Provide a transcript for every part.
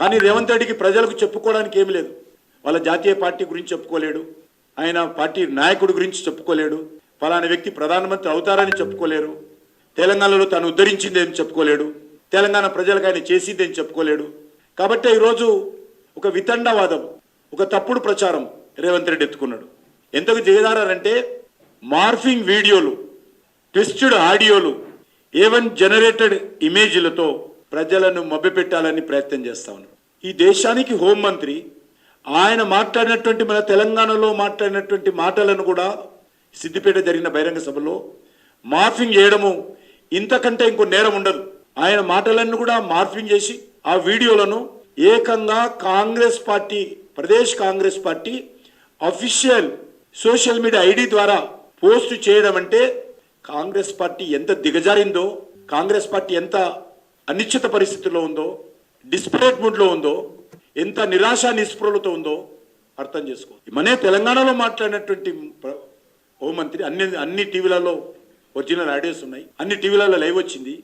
కానీ రేవంత్ రెడ్డికి ప్రజలకు చెప్పుకోవడానికి ఏమీ లేదు. వాళ్ళ జాతీయ పార్టీ గురించి చెప్పుకోలేడు, ఆయన పార్టీ నాయకుడి గురించి చెప్పుకోలేడు, ఫలానా వ్యక్తి ప్రధానమంత్రి అవుతారని చెప్పుకోలేరు, తెలంగాణలో తాను ఉద్ధరించిందేం చెప్పుకోలేడు, తెలంగాణ ప్రజలకు ఆయన చేసిందేం చెప్పుకోలేడు. కాబట్టి ఈరోజు ఒక వితండవాదం, ఒక తప్పుడు ప్రచారం రేవంత్ రెడ్డి ఎత్తుకున్నాడు. ఎంతకు దిగజారంటే మార్ఫింగ్ వీడియోలు, ట్విస్టెడ్ ఆడియోలు, ఏవన్ జనరేటెడ్ ఇమేజ్లతో ప్రజలను మభ్యపెట్టాలని ప్రయత్నం చేస్తా ఉన్నారు. ఈ దేశానికి హోంమంత్రి ఆయన మాట్లాడినటువంటి, మన తెలంగాణలో మాట్లాడినటువంటి మాటలను కూడా సిద్దిపేట జరిగిన బహిరంగ సభలో మార్ఫింగ్ చేయడము ఇంతకంటే ఇంకో నేరం ఉండదు. ఆయన మాటలన్నీ కూడా మార్ఫింగ్ చేసి ఆ వీడియోలను ఏకంగా Congress party, Pradesh Congress party official social media ID ద్వారా పోస్ట్ చేయడం అంటే కాంగ్రెస్ పార్టీ ఎంత దిగజారిందో, కాంగ్రెస్ పార్టీ ఎంత అనిశ్చిత పరిస్థితుల్లో ఉందో, డిస్పరేట్ మూడ్లో ఉందో, ఎంత నిరాశ నిస్పృహలతో ఉందో అర్థం చేసుకో. మనే తెలంగాణలో మాట్లాడినటువంటి హోంమంత్రి అన్ని టీవీలలో ఒరిజినల్ ఆడియోస్ ఉన్నాయి, అన్ని టీవీలలో లైవ్ వచ్చింది.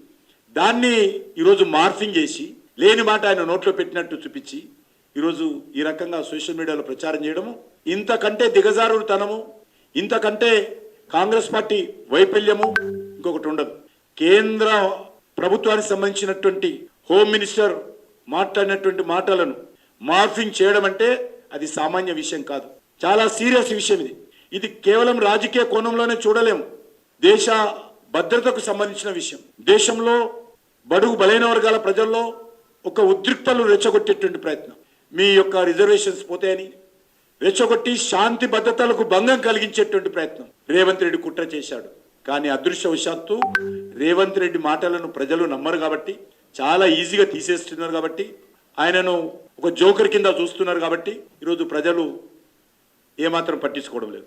దాన్ని ఈరోజు మార్ఫింగ్ చేసి లేని మాట ఆయన నోట్లో పెట్టినట్టు చూపించి ఈరోజు ఈ రకంగా సోషల్ మీడియాలో ప్రచారం చేయడము ఇంతకంటే దిగజారుడుతనము, ఇంతకంటే కాంగ్రెస్ పార్టీ వైఫల్యము ఇంకొకటి ఉండదు. కేంద్ర ప్రభుత్వానికి సంబంధించినటువంటి హోమ్ మినిస్టర్ మాట్లాడినటువంటి మాటలను మార్ఫింగ్ చేయడం అంటే అది సామాన్య విషయం కాదు, చాలా సీరియస్ విషయం. ఇది కేవలం రాజకీయ కోణంలోనే చూడలేము, దేశ భద్రతకు సంబంధించిన విషయం. దేశంలో బడుగు బలైన వర్గాల ప్రజల్లో ఒక ఉద్రిక్తలు రెచ్చగొట్టేటువంటి ప్రయత్నం, మీ యొక్క రిజర్వేషన్స్ పోతాయని రెచ్చగొట్టి శాంతి భద్రతలకు భంగం కలిగించేటువంటి ప్రయత్నం రేవంత్ రెడ్డి కుట్ర చేశాడు. కానీ అదృష్టవశాత్తు రేవంత్ రెడ్డి మాటలను ప్రజలు నమ్మరు కాబట్టి, చాలా ఈజీగా తీసేస్తున్నారు కాబట్టి, ఆయనను ఒక జోకర్ కింద చూస్తున్నారు కాబట్టి ఈరోజు ప్రజలు ఏమాత్రం పట్టించుకోవడం లేదు.